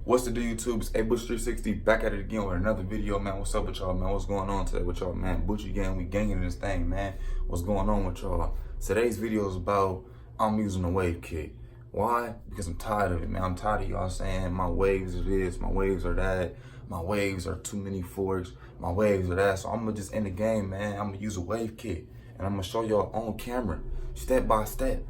What's the deal, YouTube? It's Bush360 back at it again with another video, man. What's up with y'all, man? What's going on today with y'all, man? Butchie gang, we ganging this thing, man. What's going on with y'all? Today's video is about I'm using a wave kit. Why? Because I'm tired of it, man. I'm tired of y'all saying my waves are this, my waves are that, my waves are too many forks, my waves are that. So I'm gonna just end the game, man. I'm gonna use a wave kit, and I'm gonna show y'all on camera, step by step.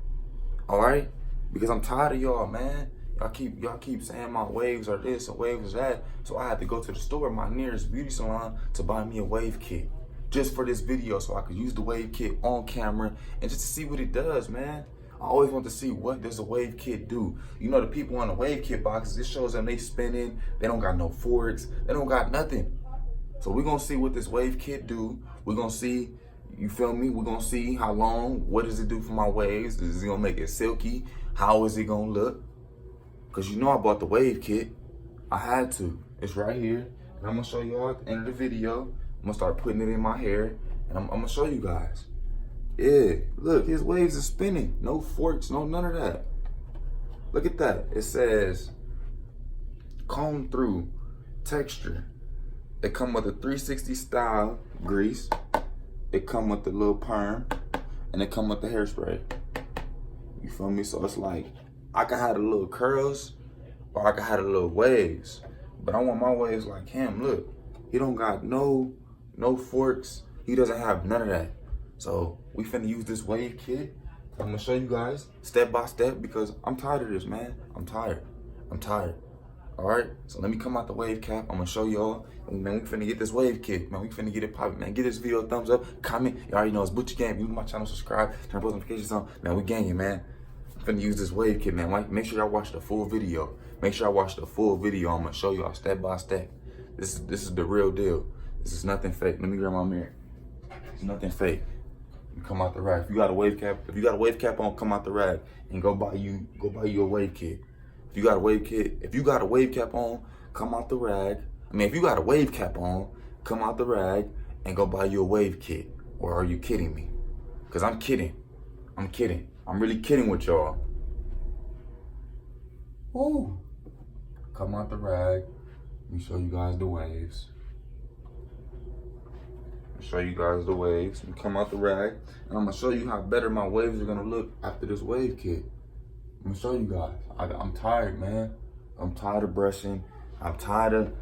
All right? Because I'm tired of y'all, man. Y'all keep saying my waves are this and waves are that. So I had to go to the store, my nearest beauty salon, to buy me a wave kit. Just for this video, so I could use the wave kit on camera and just to see what it does, man. I always want to see what does a wave kit do. You know, the people on the wave kit boxes, it shows them they spinning, they don't got no forks, they don't got nothing. So we're gonna see what this wave kit do. We're gonna see, you feel me? We're gonna see how long, what does it do for my waves? Is it gonna make it silky? How is it gonna look? Cause you know I bought the wave kit. I had to. It's right here. And I'm gonna show y'all at the end of the video. I'm gonna start putting it in my hair. And I'm gonna show you guys. Yeah, look, his waves are spinning. No forks, no none of that. Look at that. It says comb through texture. It come with a 360 style grease. It come with the little perm. And it come with the hairspray. You feel me? So it's like, I can have the little curls or I can have the little waves. But I want my waves like him. Look, he don't got no forks. He doesn't have none of that. So we finna use this wave kit. I'm gonna show you guys step by step because I'm tired of this, man. I'm tired. All right, so let me come out the wave cap. I'm gonna show y'all. And man, we finna get this wave kit. Man, we finna get it poppin', man. Give this video a thumbs up, comment. You already know it's Butchie Gang. If you to my channel, subscribe, turn post notifications on. Man, we gangin', man. I'm finna use this wave kit, man. Make sure y'all watch the full video. Make sure y'all watch the full video. I'm gonna show y'all step by step. This is the real deal. This is nothing fake. Let me grab my mirror. It's nothing fake. You come out the rack. If you got a wave cap on, come out the rack and go buy you a wave kit. If you got a wave cap on, come out the rag. I mean, if you got a wave cap on, come out the rag and go buy you a wave kit. Or are you kidding me? Because I'm kidding. I'm really kidding with y'all. Woo. Come out the rag. Let me show you guys the waves. Let me come out the rag. And I'm going to show you how better my waves are going to look after this wave kit. I'm gonna show you guys. I'm tired, man. I'm tired of brushing. I'm tired of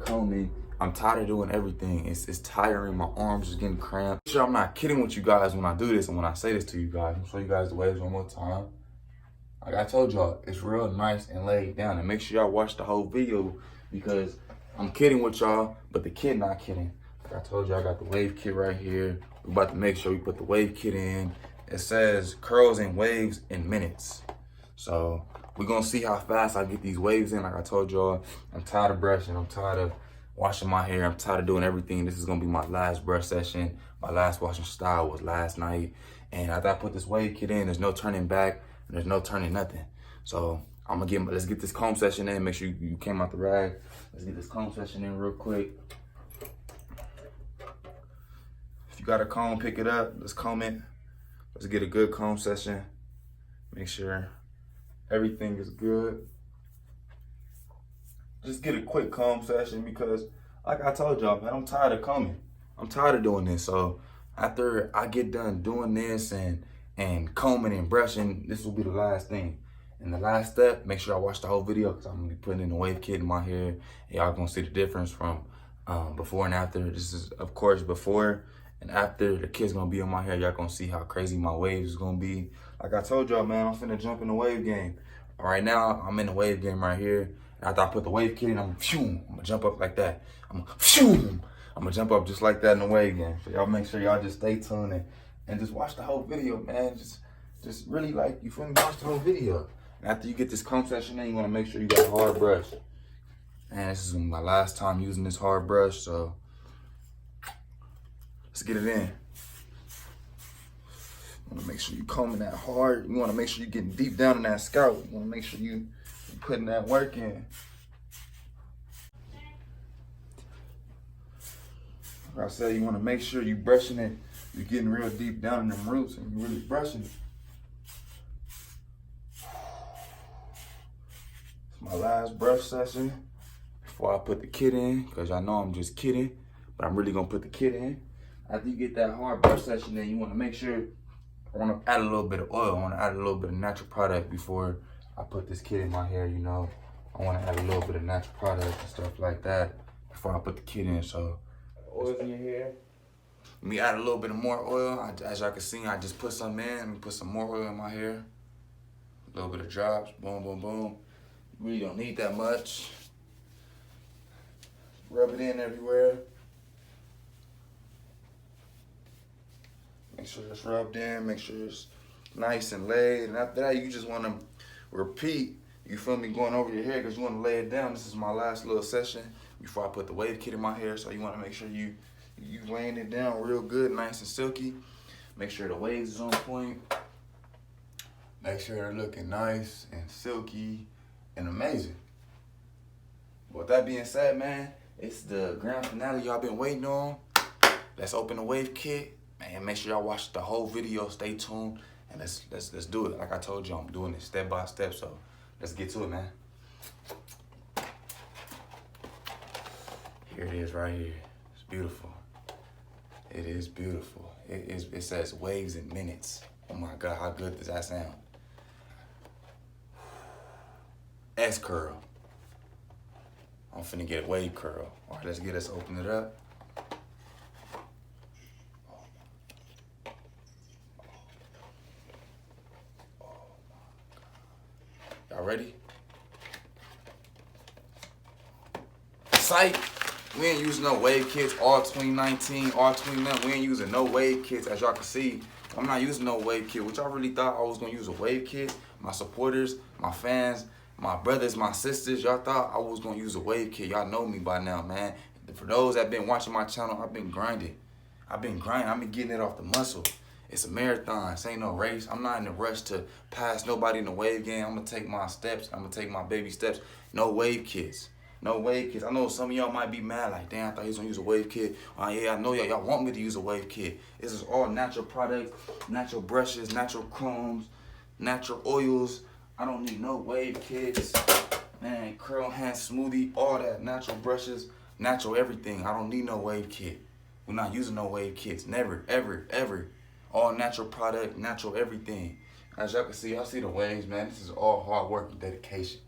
combing. I'm tired of doing everything. It's tiring. My arms are getting cramped. Sure, I'm not kidding with you guys when I do this and when I say this to you guys. I'm gonna show you guys the waves one more time. Like I told y'all, it's real nice and laid down. And make sure y'all watch the whole video because I'm kidding with y'all, but the kid not kidding. Like I told you, I got the wave kit right here. We're about to make sure we put the wave kit in. It says curls and waves in minutes. So we're gonna see how fast I get these waves in. Like I told y'all, I'm tired of brushing. I'm tired of washing my hair. I'm tired of doing everything. This is gonna be my last brush session. My last washing style was last night. And after I put this wave kit in, there's no turning back and there's no turning nothing. So let's get this comb session in. Make sure you came out the rag. Let's get this comb session in real quick. If you got a comb, pick it up. Let's comb it. Let's get a good comb session. Make sure everything is good. Just get a quick comb session because, like I told y'all, man, I'm tired of combing. I'm tired of doing this. So after I get done doing this and combing and brushing, this will be the last thing. And the last step, make sure I watch the whole video because I'm gonna be putting in the wave kit in my hair. And y'all gonna see the difference from before and after. This is, of course, before and after. The kit's gonna be in my hair. Y'all gonna see how crazy my waves is gonna be. Like I told y'all, man, I'm finna jump in the wave game. All right, now I'm in the wave game right here. And after I put the wave kit in, I'm gonna jump up like that. I'm gonna jump up just like that in the wave game. So y'all make sure y'all just stay tuned and just watch the whole video, man. Just really like, you feel me? Watch the whole video. And after you get this comb session in, you wanna make sure you got a hard brush. And this is my last time using this hard brush, so let's get it in. You wanna make sure you combing that hard. You wanna make sure you're getting deep down in that scalp. You wanna make sure you're putting that work in. Like I said, you wanna make sure you're brushing it. You're getting real deep down in them roots and you're really brushing it. my last brush session before I put the kit in, because y'all know I'm just kidding, but I'm really gonna put the kit in. After you get that hard brush session, then you wanna make sure, I wanna add a little bit of oil, I wanna add a little bit of natural product before I put this kit in my hair, you know. I wanna add a little bit of natural product and stuff like that before I put the kit in, so. Oil's in your hair? Let me add a little bit of more oil. As y'all can see, I just put some in. Let me put some more oil in my hair. A little bit of drops, boom, boom, boom. You really don't need that much. Rub it in everywhere. Make sure it's rubbed in, make sure it's nice and laid. And after that, you just wanna repeat, you feel me, going over your hair, because you wanna lay it down. This is my last little session before I put the wave kit in my hair, so you wanna make sure you laying it down real good, nice and silky. Make sure the waves is on point. Make sure they're looking nice and silky and amazing. But with that being said, man, it's the grand finale y'all been waiting on. Let's open the wave kit. Man, make sure y'all watch the whole video, stay tuned, and let's do it. Like I told you, I'm doing it step by step, so let's get to it, man. Here it is right here. It's beautiful. It is beautiful. It says waves in minutes. Oh my God, how good does that sound? S curl. I'm finna get a wave curl. All right, let's open it up. Y'all ready? Sight. We ain't using no wave kits all 2019, all 2019. We ain't using no wave kits. As y'all can see, I'm not using no wave kit. Which y'all really thought I was gonna use a wave kit? My supporters, my fans, my brothers, my sisters, y'all thought I was gonna use a wave kit. Y'all know me by now, man. For those that been watching my channel, I've been grinding. I've been getting it off the muscle. It's a marathon. This ain't no race. I'm not in a rush to pass nobody in the wave game. I'm gonna take my steps. I'm gonna take my baby steps. No wave kits. No wave kits. I know some of y'all might be mad, like, damn, I thought he was gonna use a wave kit. Yeah, I know y'all want me to use a wave kit. This is all natural products, natural brushes, natural chromes, natural oils. I don't need no wave kits. Man, curl hand smoothie, all that. Natural brushes, natural everything. I don't need no wave kit. We're not using no wave kits. Never, ever, ever. All natural product, natural everything. As y'all can see, y'all see the waves, man. This is all hard work and dedication.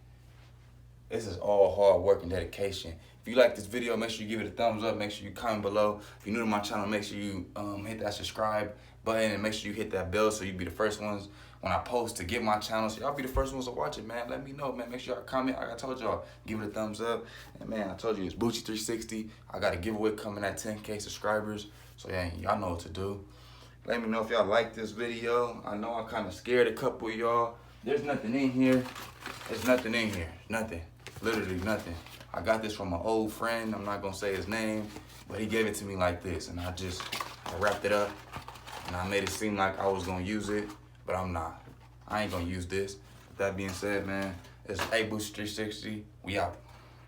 This is all hard work and dedication. If you like this video, make sure you give it a thumbs up. Make sure you comment below. If you're new to my channel, make sure you hit that subscribe button and make sure you hit that bell so you be the first ones when I post to get my channel. So y'all be the first ones to watch it, man. Let me know, man. Make sure y'all comment. Like I told y'all, give it a thumbs up. And man, I told you it's Bucci 360. I got a giveaway coming at 10K subscribers. So yeah, y'all know what to do. Let me know if y'all like this video. I know I kind of scared a couple of y'all. There's nothing in here. There's nothing in here. Nothing. Literally nothing. I got this from an old friend. I'm not gonna say his name, but he gave it to me like this, and I wrapped it up, and I made it seem like I was gonna use it, but I'm not. I ain't gonna use this. With that being said, man, it's Bucci 360. We out.